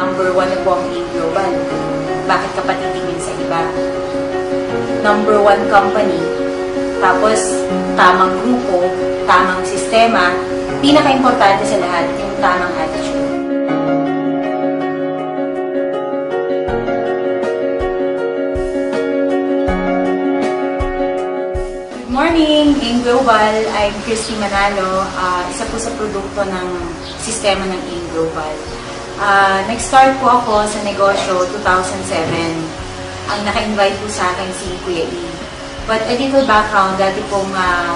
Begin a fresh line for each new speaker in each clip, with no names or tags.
Number 1 na po ang AIM Global. Bakit ka pa titingin sa iba? Number 1 company. Tapos, tamang grupo, tamang sistema. Pinaka-importante sa lahat, yung tamang attitude. Good morning, AIM Global. I'm Christy Manalo, isa po sa produkto ng sistema ng AIM Global. Nag-start po ako sa negosyo 2007. Ang naka-invite po sa akin si Kuya E. But a little background, dati pong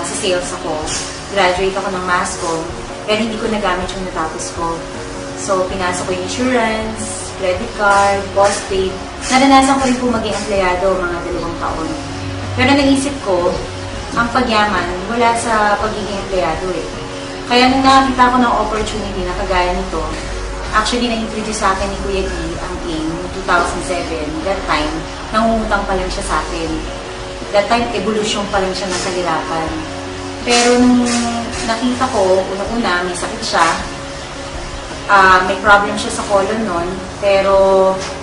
sa sales ako. Graduate ako ng mass comm, pero hindi ko nagamit yung natapos ko. So, pinasok ko yung insurance, credit card, postpaid. Naranasan ko rin po maging empleyado mga 2 taon. Pero naisip ko, ang pagyaman, wala sa pagiging empleyado eh. Kaya nung nakakita ko ng opportunity na kagaya nito, actually na-introduce sa akin ni Kuya E ang AIM 2007. That time, nangungutang pa lang siya sa akin. That time, evolution pa lang siya ng kahirapan. Pero nung nakita ko, una-una, may sakit siya. May problem siya sa colon nun. Pero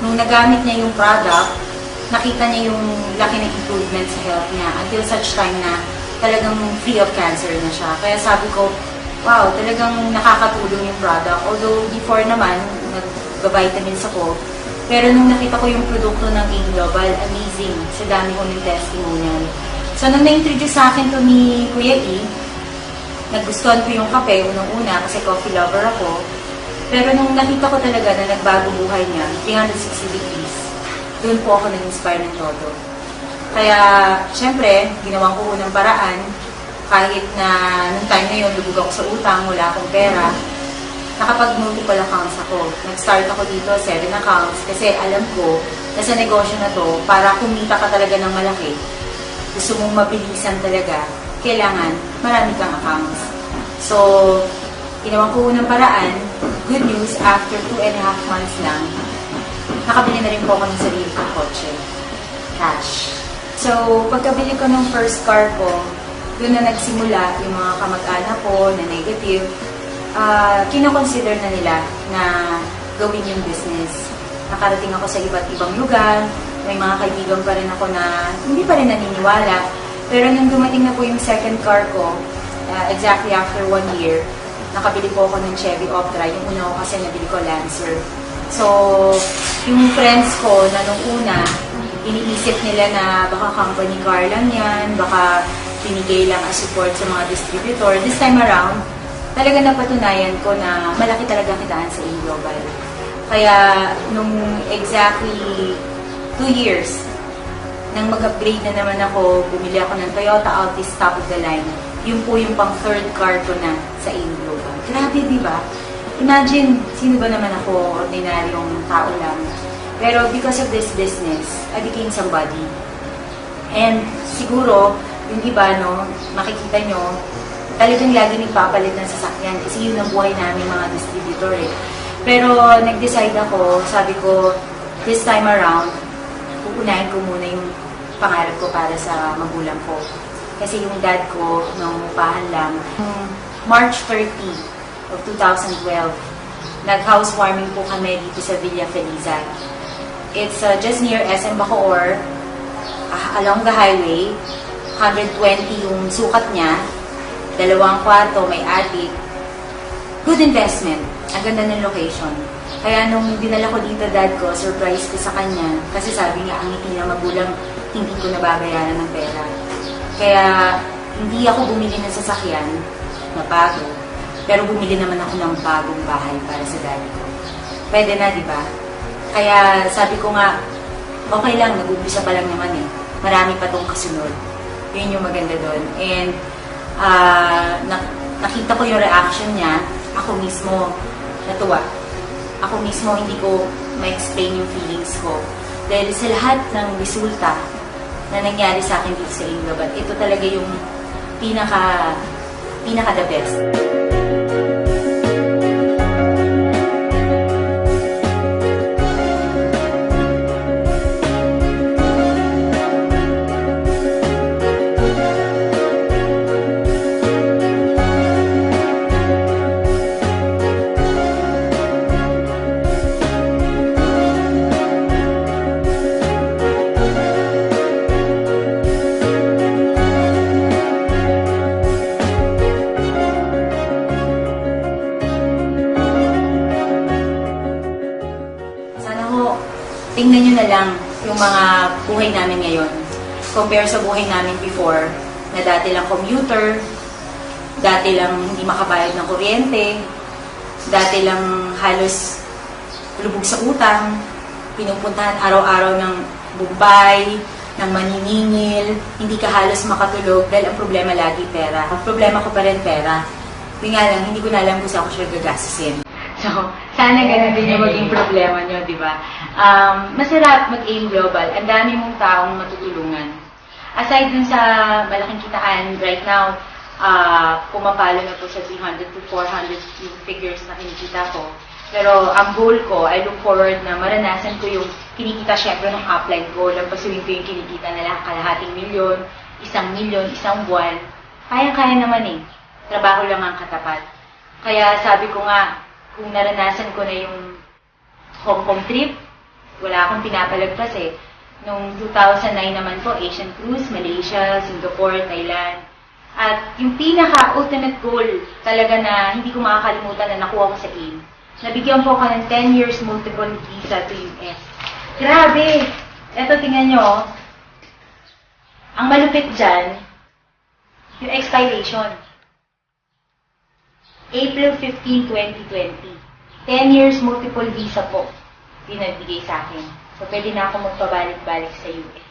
nung nagamit niya yung product, nakita niya yung laki ng improvement sa health niya until such time na talagang free of cancer na siya. Kaya sabi ko, wow, talagang nakakatulong yung product. Although before naman, nag-vitamins ako. Pero nung nakita ko yung produkto ng AIM Global, amazing. Sa dami ko ng testimonial. So nung na-introduce sa akin to ni Kuya E, nagustuhan ko yung kape, unang-una, kasi coffee lover ako. Pero nung nakita ko talaga na nagbago buhay niya, 360 degrees, doon po ako nag-inspire ng todo. Kaya, syempre, ginawa ko unang paraan. Kahit na nung time na yun, lubog ako sa utang, wala akong pera, nakapag-multiple accounts ako. Nag-start ako dito, 7 accounts, kasi alam ko na sa negosyo na to, para kumita ka talaga ng malaki, gusto mong mabilisan talaga, kailangan marami kang accounts. So, ginawa ko unang paraan. Good news, after 2.5 months lang, nakabili na rin po ako ng sarili kong kotse. Cash. So, pagkabili ko ng first car ko, doon na nagsimula yung mga kamag-anak ko na negative. Kinoconsider na nila na gawin yung business. Nakarating ako sa iba't ibang lugar. May mga kaibigan pa rin ako na hindi pa rin naniniwala. Pero nung dumating na po yung second car ko, exactly after 1 year, nakabili po ako ng Chevy Optra. Yung una ko kasi nabili ko Lancer. So, yung friends ko na nung una, iniisip nila na baka company car lang yan, baka pinigay lang as support sa mga distributor. This time around, talaga napatunayan ko na malaki talaga kitaan sa AIM Global. Kaya, nung exactly 2 years, nang mag-upgrade na naman ako, bumili ako ng Toyota Altis top of the line. Yun po yung pang third car ko na sa AIM Global. Grabe, di ba? Imagine, sino ba naman ako, ordinaryong tao lang. Pero because of this business, I became somebody. And siguro, yung iba, no, makikita nyo, talagang lagi nagpapalit ng sasakyan kasi yun ang buhay namin mga distributor eh. Pero nag-decide ako, sabi ko, this time around, pupunahin ko muna yung pangarap ko para sa magulang ko. Kasi yung dad ko, nung upahan lang, March 30 of 2012, nag-housewarming po kami dito sa Villa Feliza. It's just near SM Bacoor, along the highway. 120 yung sukat niya, 2 kwarto, may attic. Good investment. Ang ganda ng location. Kaya nung dinala ko dito dad ko, surprise ko sa kanya. Kasi sabi niya, ang ngiti na magulang, hindi ko nababayaran ng pera. Kaya hindi ako bumili ng sasakyan na bago. Pero bumili naman ako ng bagong bahay para sa daddy ko. Pwede na, di ba? Kaya sabi ko nga, okay lang, nag-umpisa pa lang naman eh. Marami pa tong kasunod. Yun yung maganda doon. And nakita ko yung reaction niya, ako mismo natuwa. Ako mismo hindi ko ma-explain yung feelings ko. Dahil sa lahat ng resulta na nangyari sa akin dito sa AIM Global, ito talaga yung pinaka the best. tingnan nyo na lang yung mga buhay namin ngayon. Compare sa buhay namin before, na dati lang commuter, dati lang hindi makabayad ng kuryente, dati lang halos lubog sa utang, pinupuntahan araw-araw ng Bombay, ng maniningil, hindi ka halos makatulog dahil ang problema lagi pera. Ang problema ko pa rin pera. Yung nga lang, hindi ko na alam kung saan ko siya gagastusin. So, sana ganun din yung maging problema nyo, di ba? Masarap mag-aim global. Ang dami mong taong matutulungan. Aside dun sa malaking kitaan, right now, pumapalo na po sa 300 to 400 yung figures na kinikita ko. Pero ang goal ko, I look forward na maranasan ko yung kinikita syempre ng upline ko. Lampasuin ko yung kinikita nila kalahating milyon, 1 milyon, isang buwan. Kaya-kaya naman eh. Trabaho lang ang katapat. Kaya sabi ko nga, kung naranasan ko na yung Hong Kong trip, wala akong pinapalagpas eh. Noong 2009 naman po, Asian Cruise, Malaysia, Singapore, Thailand. At yung pinaka-ultimate goal talaga na hindi ko makakalimutan na nakuha ko sa AIM. Nabigyan po ako ng 10 years multiple visa to US. Grabe! Eto, tingnan nyo. Ang malupit dyan, yung expiration. April 15, 2020. 10 years multiple visa po. Pinabigay sa akin. So, pwede na ako magpabalik-balik sa US.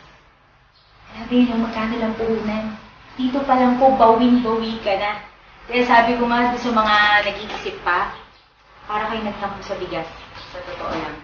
Grabe, yung magkano lang puhunan. Dito pa lang po, bawing-bawi ka na. Kaya sabi ko nga sa mga nag-iisip pa, para kayo nagtampo sa bigas. Sa totoo lang.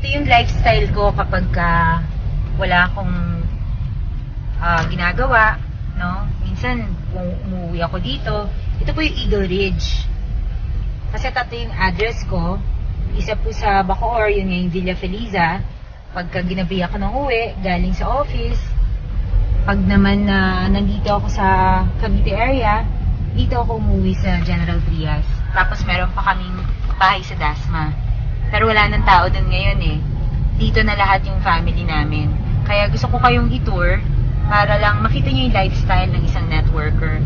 Ito yung lifestyle ko kapag wala akong ginagawa, no? Minsan, kung umuwi ako dito, ito po yung Eagle Ridge. Kasi tatlo yung address ko. Isa po sa Bacoor, yun yung Villa Feliza. Pagka ginabi ako ng uwi, galing sa office. Pag naman nandito ako sa Cavite area, dito ako umuwi sa General Trias. Tapos meron pa kaming bahay sa Dasma. Pero wala nang tao doon ngayon eh. Dito na lahat yung family namin. Kaya gusto ko kayong i-tour para lang makita nyo yung lifestyle ng isang networker.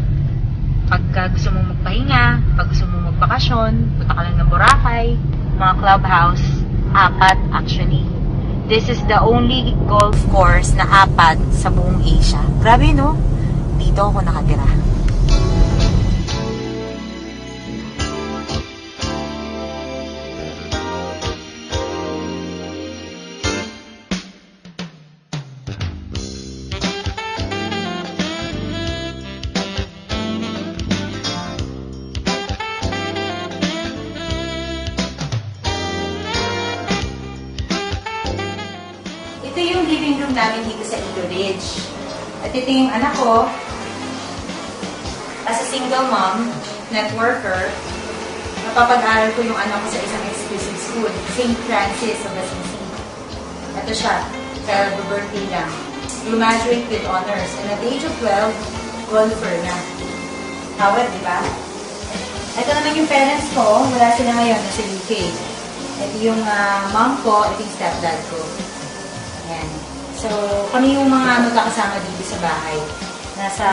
Pagka gusto mong magpahinga, pag gusto mong magbakasyon, punta ka lang ng Boracay, mga clubhouse, 4 actually. This is the only golf course na 4 sa buong Asia. Grabe no? Dito ako nakatira. Ito yung living room namin dito sa Eagle Ridge. At ito yung anak ko. As a single mom, networker, napapag-aral ko yung anak ko sa isang exclusive school, St. Francis of Assisi. Ito siya, sa birthday lang. Graduate with honors. And at the age of 12, golfer na. Howard, di ba? Ito naman yung parents ko. Wala sila ngayon, nasa UK. Ito yung mom ko, ito yung stepdad ko. Ayan. So, kami yung mga magkakasama dito sa bahay. Nasa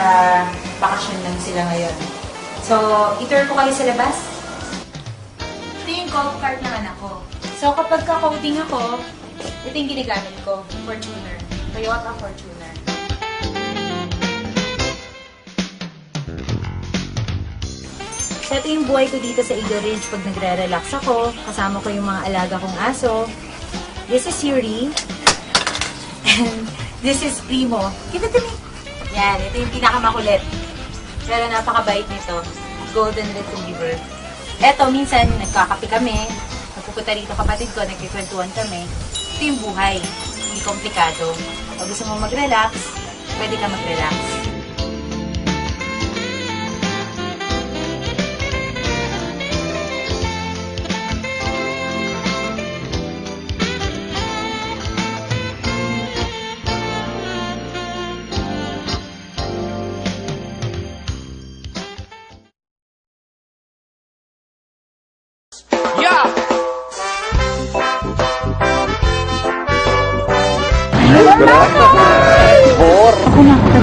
bakasyon lang sila ngayon. So, itour ko kayo sa labas. Ito yung golf cart ng anak ko. So, kapag ka-coating ako, ito yung ginagamit ko. Fortuner. Toyota Fortuner. So, ito yung buhay ko dito sa Eagle Ridge pag nagre-relax ako. Kasama ko yung mga alaga kong aso. This is Yuri. And this is Primo. Kita din. Yan, ito yung pinakamakulit. Pero napakabait nito. Golden Retriever. Eto, minsan nagkakape kami. Nagpupunta rito kapatid ko, nagkikwentuhan kami. Ito yung buhay. Hindi komplikado. Pag gusto mo mag-relax, pwede ka mag-relax.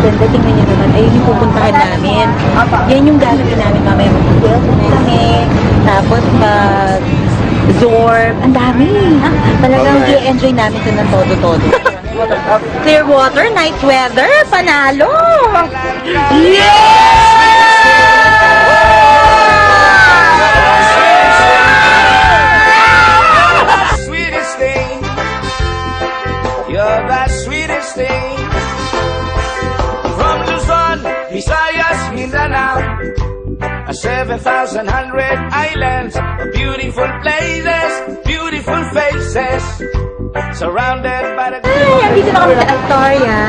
maganda, tingnan nyo naman, ayun yung pupuntahan namin. Yan yung gagawin namin mamaya. Mag-welcome kami, tapos mag-zorb. Ang dami. Talagang i-enjoy namin ito ng todo-todo. Clearwater, night weather, panalo!
Sweetest thing, you're the sweetest thing. From Luzon, Visayas, Mindanao, 7,100 islands, beautiful places, beautiful faces, surrounded by the...
Ay, andito na kami sa Astoria.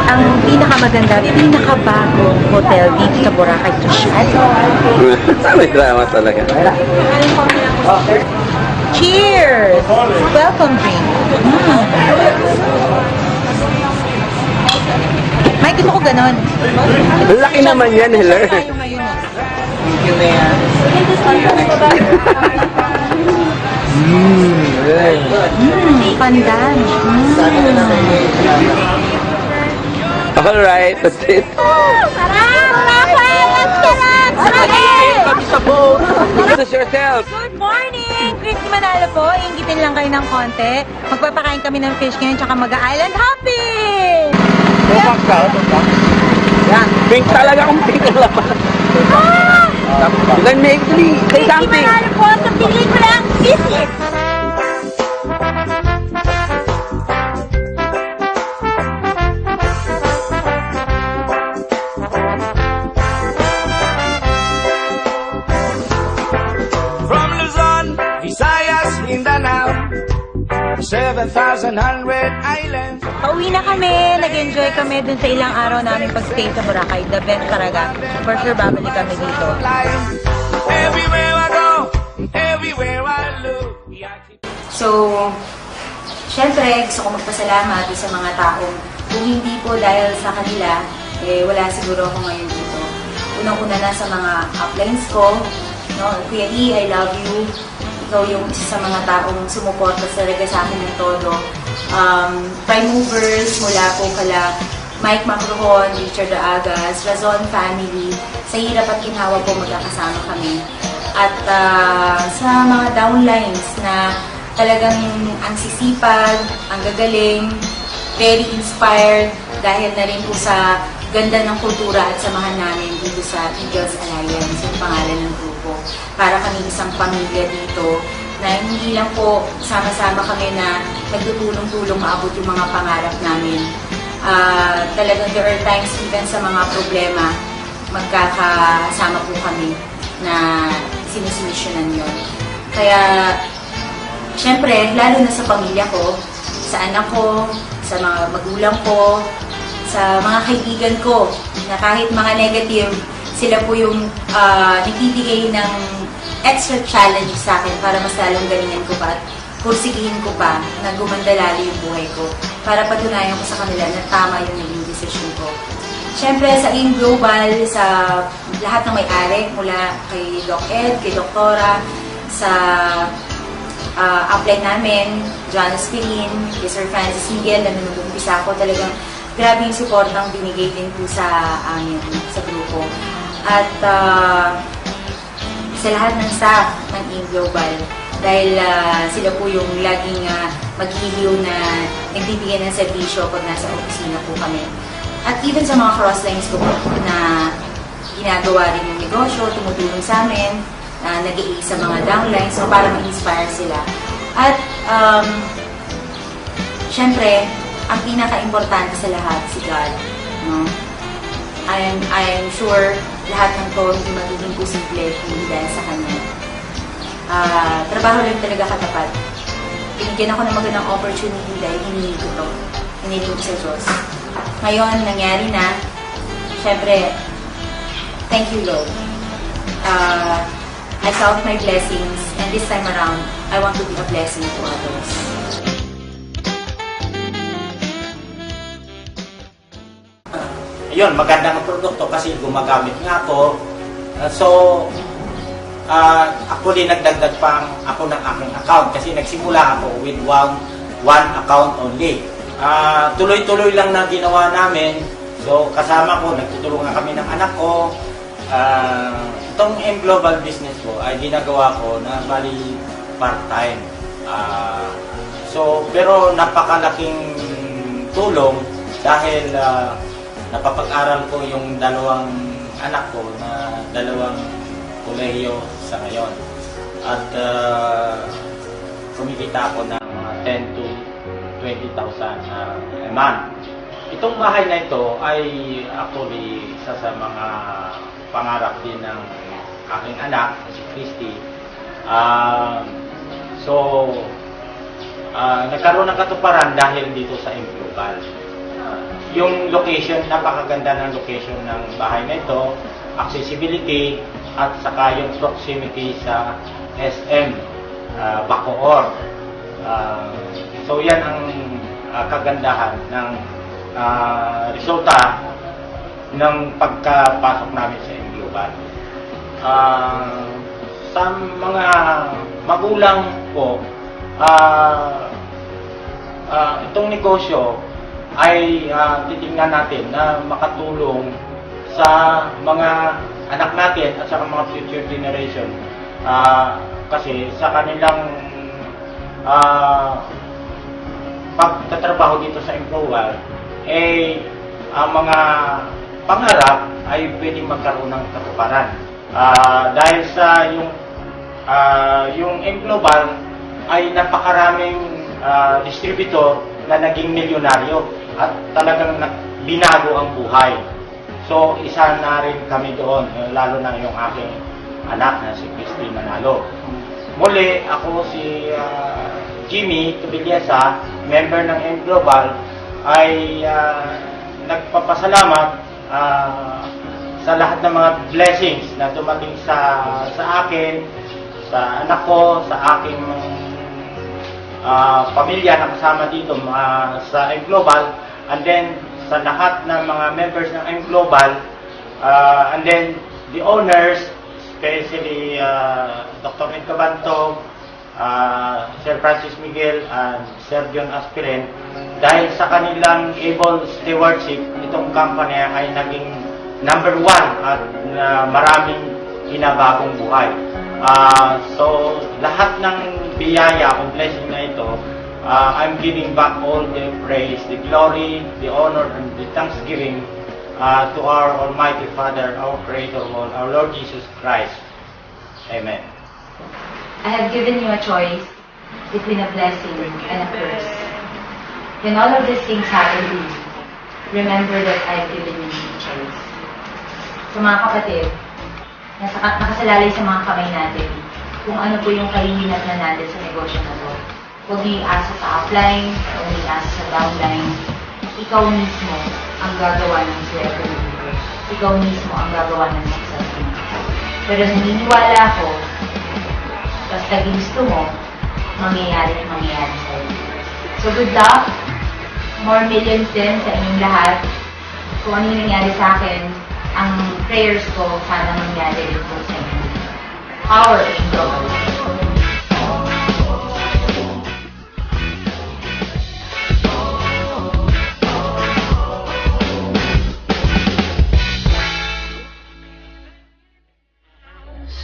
Ang pinakamaganda, pinakabagong hotel dito sa Boracay to
May drama talaga.
Cheers! Welcome drink. Mike, gusto ko ganon.
Laki naman yan, Heller.
Tayo ngayon. Pandan.
Alright, that's it. Introduce yourself.
Good morning! Christy Manalo po. Inggitin lang kayo ng konti. Magpapakain kami ng fish ngayon tsaka mag-island hopping!
Tupak ka, tupak. Yan, pink talaga kung pink ang laman. Then make me say
Christy
something.
Manalo po. Sa piling ko lang, business!
From Luzon, Visayas, Mindanao, 7,100 islands.
Pauwi na kami. Nag-enjoy kami dun sa ilang araw namin pag-stay sa Boracay. The best talaga. For sure, babalik kami dito.
Everywhere I go, everywhere I look.
So, syempre, gusto ko magpasalamat sa mga taong kung hindi po dahil sa kanila, wala siguro ako ngayon dito. Unang-una na sa mga uplines ko, no? Kuya E, I love you. Ikaw yung isa sa mga taong sumuporta talaga sa akin ng todo. Prime movers, mula po kala Mike Macrohon, Richard Agas, Razon family, sa hirap at ginhawa po magkakasama kami. At sa mga downlines na talagang ang sisipag, ang gagaling, very inspired dahil na rin po sa ganda ng kultura at samahan namin dito sa Eagles Alliance, yung pangalan ng grupo. Para kami isang pamilya dito na hindi lang po sama-sama kami na nagtutulong-tulong maabot yung mga pangarap namin. Talagang there are times even sa mga problema, magkakasama po kami na sinusolusyonan yun. Kaya, syempre, lalo na sa pamilya ko, sa anak ko, sa mga magulang ko, sa mga kaibigan ko, na kahit mga negative, sila po yung nagbibigay ng extra challenge sa akin para mas lalong galingan ko pa at pursigihin ko pa na gumanda lalo yung buhay ko para patunayan ko sa kanila na tama yung naging decision ko. Siyempre, sa AIM Global, sa lahat ng may-ari, mula kay Doc Ed, kay Doktora, sa upline namin, John Espirin, kay Sir Francis Miguel, na nung-umpisa ako, talagang grabe yung supportang binigay din po sa amin, sa grupo. At sa lahat ng staff ng AIM Global, dahil sila po yung laging maghihiliw na nagbibigay ng serbisyo pag nasa opisina po kami. At even sa mga crosslines ko po na ginagawa rin yung negosyo, tumutulong sa amin, nag-i sa mga downlines, so para ma-inspire sila. At syempre, ang pinaka-importante sa lahat, si God. No? I am sure lahat ng to hindi magiging posible hindi dahil sa Kanya. Trabaho lang talaga katapat. Binigyan ako ng magandang opportunity dahil hinihingi ko to. Hinihingi ko sa Diyos. Ngayon, nangyari na. Siyempre, thank you, Lord. I count my blessings, and this time around, I want to be a blessing to others.
Yun, maganda ng produkto kasi gumagamit nga ako. Actually, nagdagdag pa ako ng aking account kasi nagsimula ako with one account only. Tuloy-tuloy lang na ginawa namin. So kasama ko, nagtutulungan kami ng anak ko. Itong M Global business ko ay ginagawa ko na bali part-time. Pero napakalaking tulong dahil napapag-aral ko yung dalawang anak ko na dalawang kolehiyo sa ngayon. At kumikita ako ng 10 to 20,000 a month. Itong bahay na ito ay actually isa sa mga pangarap din ng aking anak, si Christy. Nagkaroon ng katuparan dahil dito sa M Global. Yung location, napakaganda ng location ng bahay na ito, accessibility, at saka yung proximity sa SM, Bacoor. So yan ang kagandahan ng resulta ng pagkapasok namin sa M Global. Sa mga magulang ko, itong negosyo ay titingnan natin na makatulong sa mga anak natin at sa mga future generation. Kasi sa kanilang pagtatrabaho dito sa M Global, ang mga pangarap ay pwedeng magkaroon ng katuparan. Dahil sa yung M Global ay napakaraming distributor na naging milyonaryo at talagang binago ang buhay. So, isa na rin kami doon, lalo na yung aking anak na si Christy Manalo. Muli, ako si Jimmy Tubiliasa, member ng M Global, ay nagpapasalamat sa lahat ng mga blessings na dumating sa akin, sa anak ko, sa aking pamilya na kasama dito sa M Global, and then sa lahat ng mga members ng M Global, and then the owners, especially Dr. Ed Cabanto, Sir Francis Miguel, and Sir John Aspirin, dahil sa kanilang able stewardship, itong company ay naging number 1 at maraming inabagong buhay. So, lahat ng biyaya o blessing na ito, I'm giving back all the praise, the glory, the honor, and the thanksgiving to our Almighty Father, our Creator of all, our Lord Jesus Christ. Amen.
I have given you a choice between a blessing and a curse. When all of these things happen to you, remember that I have given you a choice. So mga kapatid, nakasalalay sa mga kamay natin kung ano po yung kahihinatnan natin sa negosyo na to. Huwag niyo iasa sa upline, huwag niyo iasa sa downline. Ikaw mismo ang gagawa ng swerte mo dito. Ikaw mismo ang gagawa ng success mo. Pero naniniwala ako, basta gusto mo, mangyayari sa'yo. So good luck, more millions din sa inyong lahat. Kung ano yung nangyari sa akin, ang prayers ko, sana mangyari rin po sa inyo. Power in Global.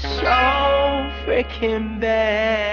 So freaking bad.